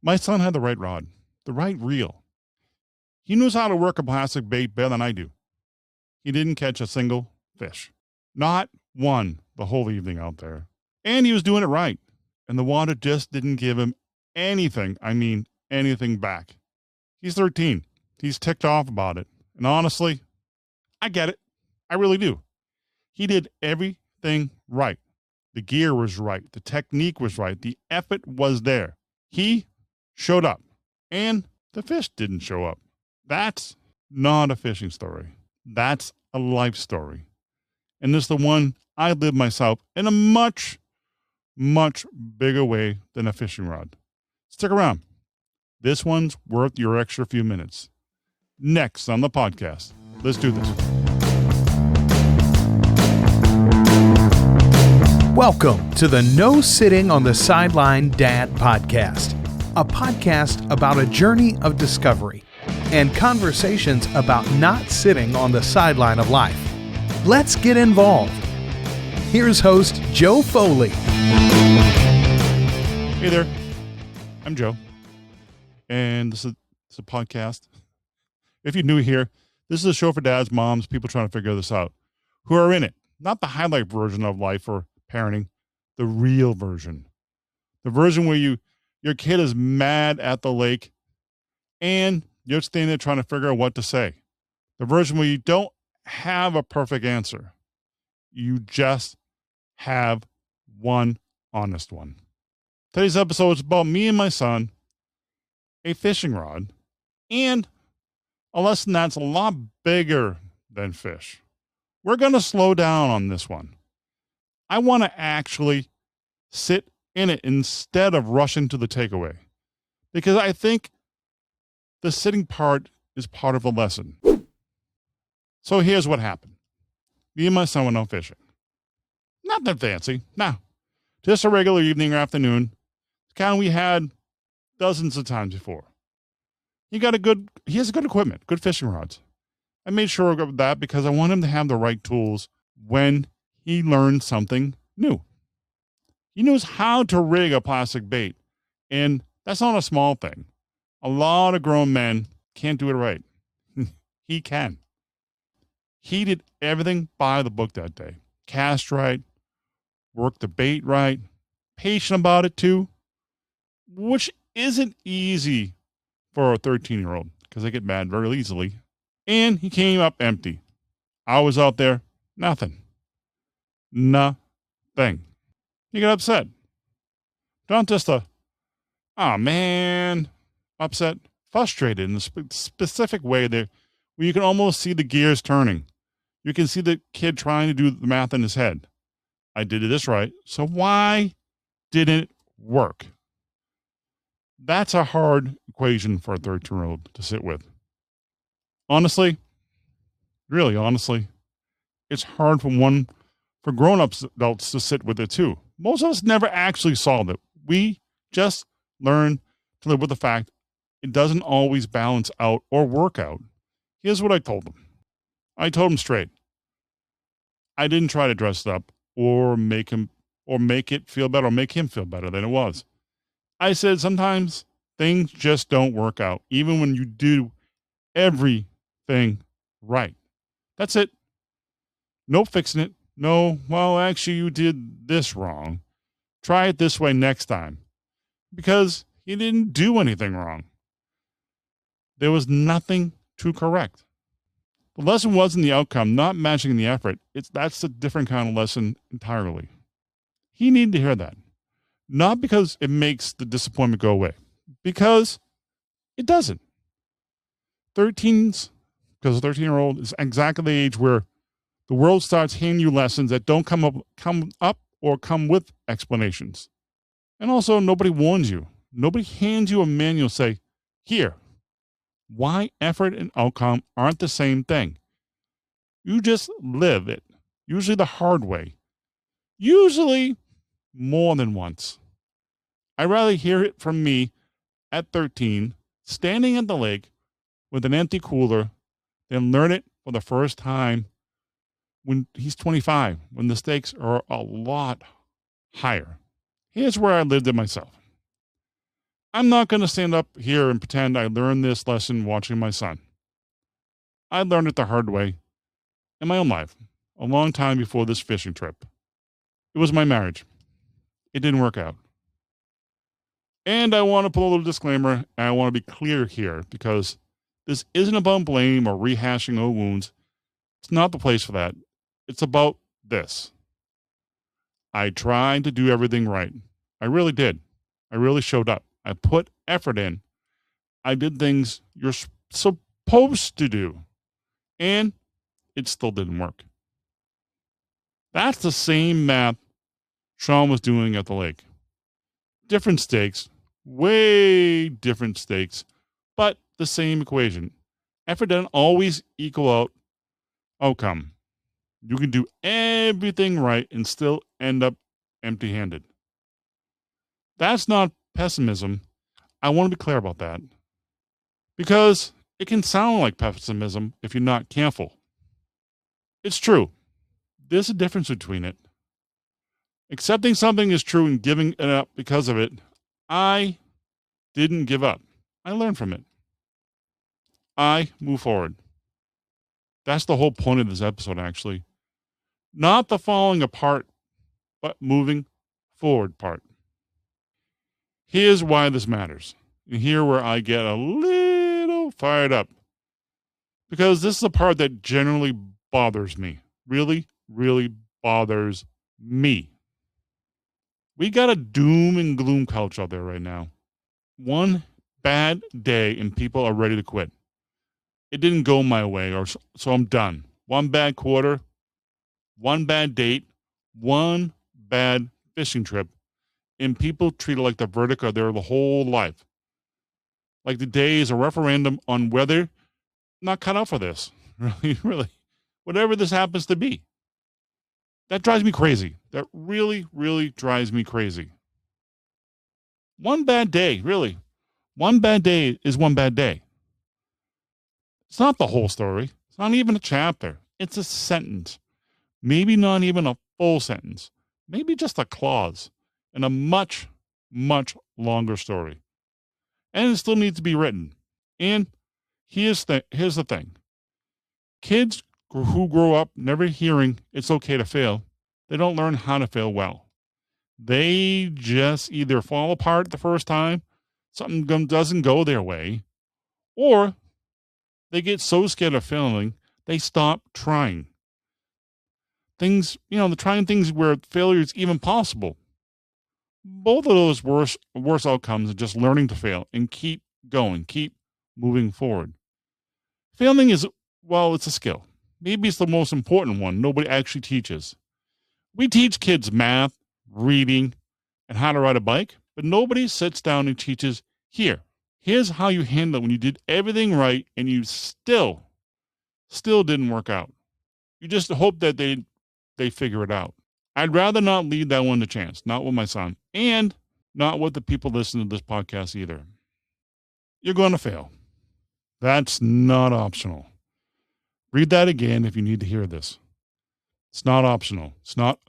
My son had the right rod, the right reel. He knows how to work a plastic bait better than I do. He didn't catch a single fish. Not one the whole evening out there. And he was doing it right. And the water just didn't give him anything back. He's 13. He's ticked off about it. And honestly, I get it. I really do. He did everything right. The gear was right. The technique was right. The effort was there. He showed up. And the fish didn't show up. That's not a fishing story. That's a life story. And it's the one I live myself in a much, much bigger way than a fishing rod. Stick around. This one's worth your extra few minutes. Next on the podcast. Let's do this. Welcome to the No Sitting on the Sideline Dad podcast, a podcast about a journey of discovery and conversations about not sitting on the sideline of life. Let's get involved. Here's host Joe Foley. Hey there, I'm Joe, and this is a podcast. If you're new here, this is a show for dads, moms, people trying to figure this out, who are in it. Not the highlight version of life or parenting, the real version. The version where your kid is mad at the lake and you're standing there trying to figure out what to say. The version where you don't have a perfect answer. You just have one honest one. Today's episode is about me and my son, a fishing rod, and a lesson that's a lot bigger than fish. We're going to slow down on this one. I want to actually sit in it instead of rushing to the takeaway, because I think the sitting part is part of the lesson. So here's what happened. Me and my son went out fishing. Nothing fancy. No. Just a regular evening or afternoon. Kind we had dozens of times before. He has good equipment, good fishing rods. I made sure of that because I want him to have the right tools when he learns something new. He knows how to rig a plastic bait, and that's not a small thing. A lot of grown men can't do it right. He can. He did everything by the book that day. Cast right, worked the bait right, patient about it too, which isn't easy for a 13-year-old because they get mad very easily. And he came up empty. I was out there, nothing. He got upset. Not just oh man, upset, frustrated in a specific way there where you can almost see the gears turning. You can see the kid trying to do the math in his head. I did this right, so why didn't it work? That's a hard equation for a 13-year-old to sit with. Honestly, really honestly, it's hard for grown-ups, adults to sit with it too. Most of us never actually solved it. We just learn to live with the fact it doesn't always balance out or work out. Here's what I told him. I told him straight. I didn't try to dress it up or make it feel better or make him feel better than it was. I said sometimes things just don't work out, even when you do everything right. That's it. No fixing it. No, well, actually, you did this wrong. Try it this way next time. Because he didn't do anything wrong. There was nothing to correct. The lesson wasn't the outcome, not matching the effort. That's a different kind of lesson entirely. He needed to hear that. Not because it makes the disappointment go away. Because it doesn't. Because a 13-year-old is exactly the age where the world starts handing you lessons that don't come up or come with explanations. And also, nobody warns you. Nobody hands you a manual say, here, why effort and outcome aren't the same thing. You just live it, usually the hard way. Usually more than once. I'd rather hear it from me at 13, standing at the lake with an empty cooler, than learn it for the first time when he's 25, when the stakes are a lot higher. Here's where I lived it myself. I'm not going to stand up here and pretend I learned this lesson watching my son. I learned it the hard way in my own life, a long time before this fishing trip. It was my marriage. It didn't work out. And I want to put a little disclaimer, and I want to be clear here because this isn't about blame or rehashing old wounds. It's not the place for that. It's about this. I tried to do everything right. I really did. I really showed up. I put effort in. I did things you're supposed to do. And it still didn't work. That's the same math Sean was doing at the lake. Different stakes, way different stakes, but the same equation. Effort doesn't always equal out outcome. You can do everything right and still end up empty-handed. That's not pessimism. I want to be clear about that. Because it can sound like pessimism if you're not careful. It's true. There's a difference between it. Accepting something is true and giving it up because of it. I didn't give up. I learned from it. I move forward. That's the whole point of this episode, actually. Not the falling apart, but moving forward part. Here's why this matters. And here where I get a little fired up. Because this is the part that generally bothers me. Really, really bothers me. We got a doom and gloom culture out there right now. One bad day and people are ready to quit. It didn't go my way, so I'm done. One bad quarter, one bad date, one bad fishing trip, and people treat it like the verdict of their whole life. Like the day is a referendum on whether not cut out for this. Really, really. Whatever this happens to be. That drives me crazy. That really, really drives me crazy. One bad day, really. One bad day is one bad day. It's not the whole story. It's not even a chapter. It's a sentence. Maybe not even a full sentence. Maybe just a clause in a much, much longer story. And it still needs to be written. And here's the thing. Kids who grow up never hearing it's okay to fail, they don't learn how to fail well. They just either fall apart the first time, something doesn't go their way, or they get so scared of failing, they stop trying. They're trying things where failure is even possible. Both of those worse outcomes are just learning to fail and keep going, keep moving forward. Failing is, it's a skill. Maybe it's the most important one nobody actually teaches. We teach kids math, reading, and how to ride a bike, but nobody sits down and teaches, here's how you handle it when you did everything right and you still didn't work out. You just hope that they figure it out. I'd rather not leave that one to chance, not with my son, and not with the people listening to this podcast either. You're going to fail. That's not optional. Read that again if you need to hear this. It's not optional. It's not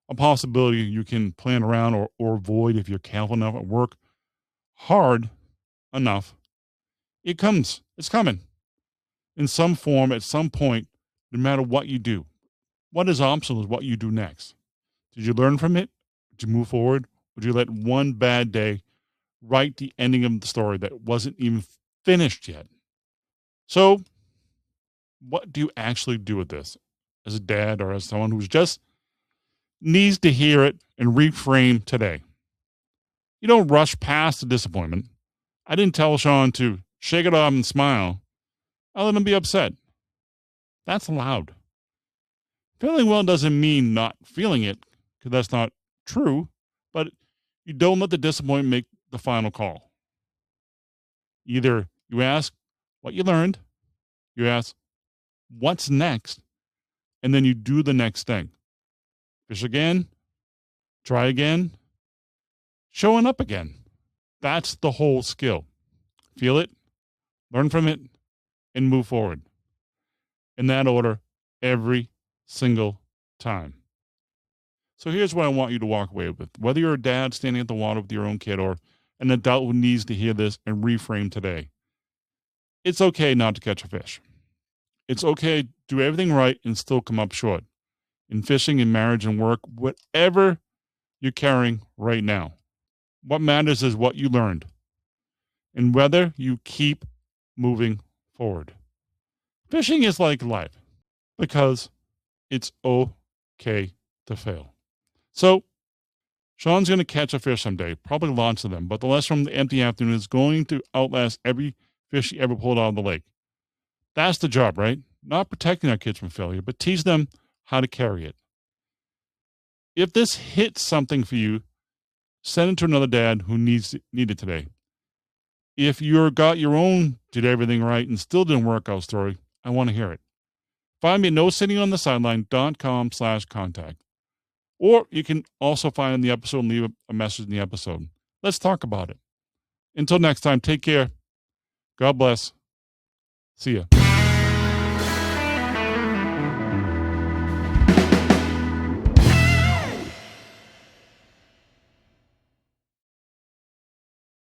a possibility you can plan around or avoid if you're careful enough at work hard enough. It comes. It's coming. In some form, at some point, no matter what you do. What is optional is what you do next. Did you learn from it? Did you move forward? Would you let one bad day write the ending of the story that wasn't even finished yet? So, what do you actually do with this? As a dad or as someone who's just needs to hear it and reframe today. You don't rush past the disappointment. I didn't tell Sean to shake it off and smile. I let him be upset. That's allowed. Feeling well doesn't mean not feeling it, because that's not true, but you don't let the disappointment make the final call. Either you ask what you learned, you ask what's next, and then you do the next thing. Fish again, try again, showing up again. That's the whole skill. Feel it, learn from it, and move forward. In that order, every single time. So here's what I want you to walk away with. Whether you're a dad standing at the water with your own kid or an adult who needs to hear this and reframe today. It's okay not to catch a fish. It's okay to do everything right and still come up short. In fishing, in marriage, and work, whatever you're carrying right now. What matters is what you learned and whether you keep moving forward. Fishing is like life because it's okay to fail. So, Sean's going to catch a fish someday, probably lots of them, but the lesson from the empty afternoon is going to outlast every fish he ever pulled out of the lake. That's the job, right? Not protecting our kids from failure, but teach them how to carry it. If this hits something for you, send it to another dad who needs it today. If you got your own did everything right and still didn't work out story, I want to hear it. Find me at nosittingonthesideline.com/contact. Or you can also find the episode and leave a message in the episode. Let's talk about it. Until next time, take care. God bless. See ya.